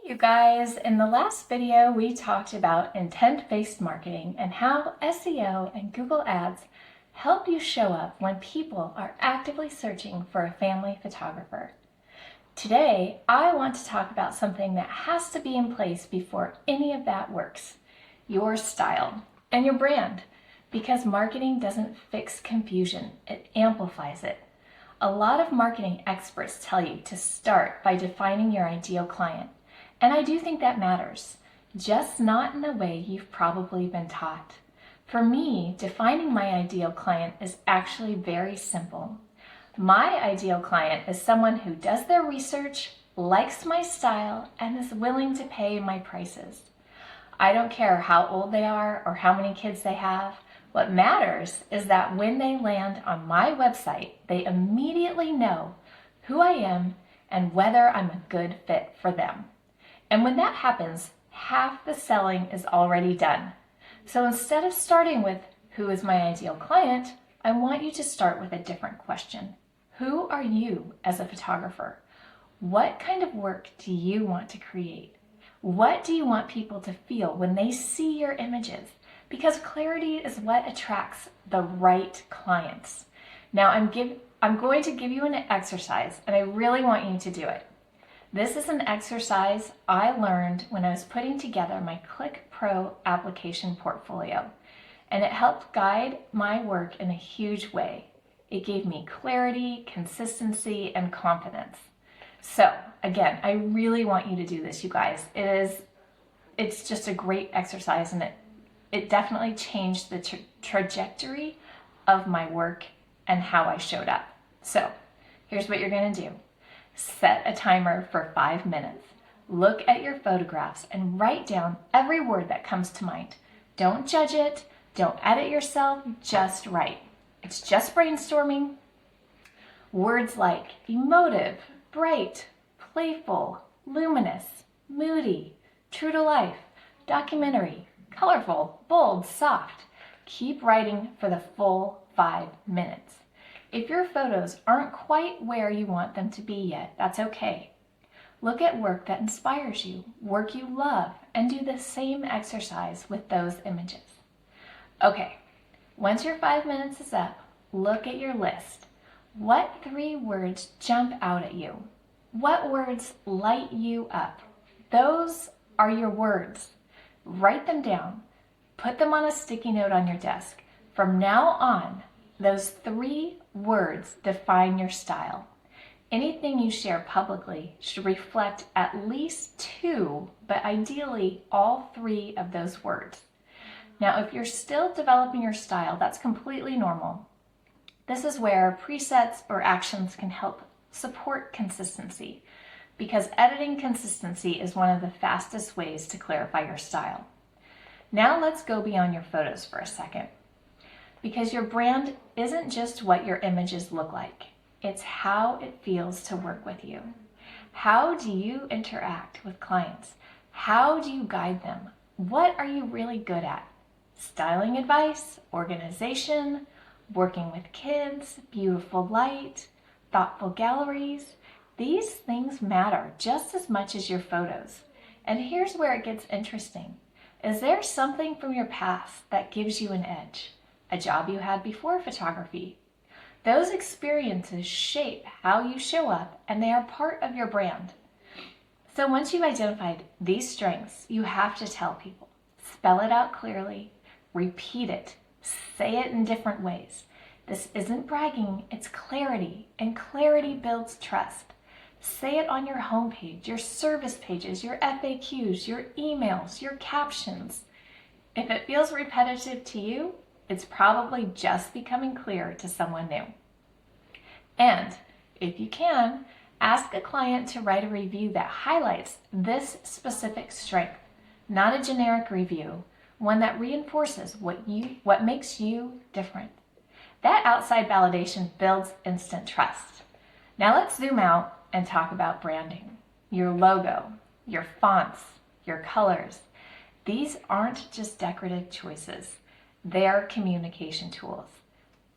You guys, in the last video we talked about intent-based marketing and how SEO and Google Ads help you show up when people are actively searching for a family photographer. Today I want to talk about something that has to be in place before any of that works: your style and your brand, because marketing doesn't fix confusion, it amplifies it. A lot of marketing experts tell you to start by defining your ideal client. And I do think that matters, just not in the way you've probably been taught. For me, defining my ideal client is actually very simple. My ideal client is someone who does their research, likes my style, and is willing to pay my prices. I don't care how old they are or how many kids they have. What matters is that when they land on my website, they immediately know who I am and whether I'm a good fit for them. And when that happens, half the selling is already done. So instead of starting with who is my ideal client, I want you to start with a different question. Who are you as a photographer? What kind of work do you want to create? What do you want people to feel when they see your images? Because clarity is what attracts the right clients. Now I'm going to give you an exercise, and I really want you to do it. This is an exercise I learned when I was putting together my Click Pro application portfolio, and it helped guide my work in a huge way. It gave me clarity, consistency, and confidence. So again, I really want you to do this, you guys. It's just a great exercise, and it definitely changed the trajectory of my work and how I showed up. So here's what you're going to do. Set a timer for 5 minutes. Look at your photographs and write down every word that comes to mind. Don't judge it. Don't edit yourself. Just write. It's just brainstorming. Words like emotive, bright, playful, luminous, moody, true to life, documentary, colorful, bold, soft. Keep writing for the full 5 minutes. If your photos aren't quite where you want them to be yet, that's okay. Look at work that inspires you, work you love, and do the same exercise with those images. Okay, once your 5 minutes is up, look at your list. What 3 words jump out at you? What words light you up? Those are your words. Write them down. Put them on a sticky note on your desk. From now on, those 3 words define your style. Anything you share publicly should reflect at least 2, but ideally all 3 of those words. Now, if you're still developing your style, that's completely normal. This is where presets or actions can help support consistency, because editing consistency is one of the fastest ways to clarify your style. Now let's go beyond your photos for a second. Because your brand isn't just what your images look like, it's how it feels to work with you. How do you interact with clients? How do you guide them? What are you really good at? Styling advice, organization, working with kids, beautiful light, thoughtful galleries. These things matter just as much as your photos. And here's where it gets interesting. Is there something from your past that gives you an edge? A job you had before photography? Those experiences shape how you show up, and they are part of your brand. So once you've identified these strengths, you have to tell people. Spell it out clearly, repeat it, say it in different ways. This isn't bragging, it's clarity, and clarity builds trust. Say it on your homepage, your service pages, your FAQs, your emails, your captions. If it feels repetitive to you, it's probably just becoming clear to someone new. And if you can, ask a client to write a review that highlights this specific strength, not a generic review, one that reinforces what makes you different. That outside validation builds instant trust. Now let's zoom out and talk about branding. Your logo, your fonts, your colors. These aren't just decorative choices. They're communication tools.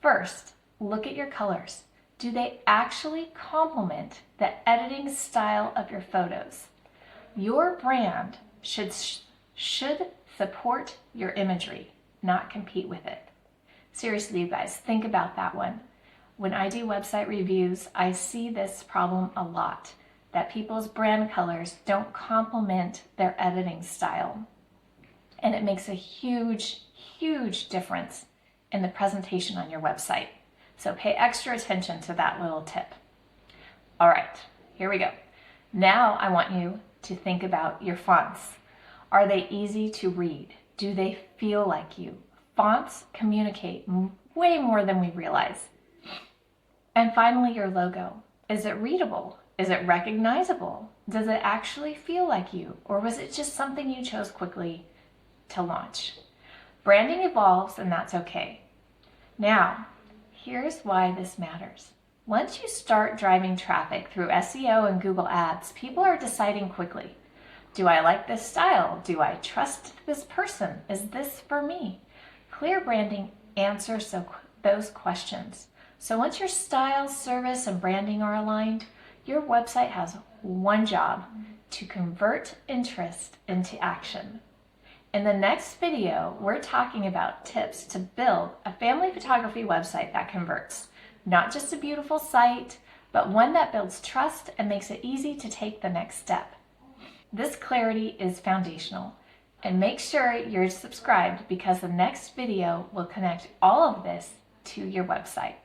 First, look at your colors. Do they actually complement the editing style of your photos? Your brand should support your imagery, not compete with it. Seriously, you guys, think about that one. When I do website reviews, I see this problem a lot, that people's brand colors don't complement their editing style. And it makes a huge, huge difference in the presentation on your website. So pay extra attention to that little tip. All right, here we go. Now I want you to think about your fonts. Are they easy to read? Do they feel like you? Fonts communicate way more than we realize. And finally, your logo. Is it readable? Is it recognizable? Does it actually feel like you? Or was it just something you chose quickly to launch? Branding evolves, and that's okay. Now, here's why this matters. Once you start driving traffic through SEO and Google Ads, people are deciding quickly. Do I like this style? Do I trust this person? Is this for me? Clear branding answers those questions. So once your style, service, and branding are aligned, your website has one job: to convert interest into action. In the next video, we're talking about tips to build a family photography website that converts. Not just a beautiful site, but one that builds trust and makes it easy to take the next step. This clarity is foundational. And make sure you're subscribed, because the next video will connect all of this to your website.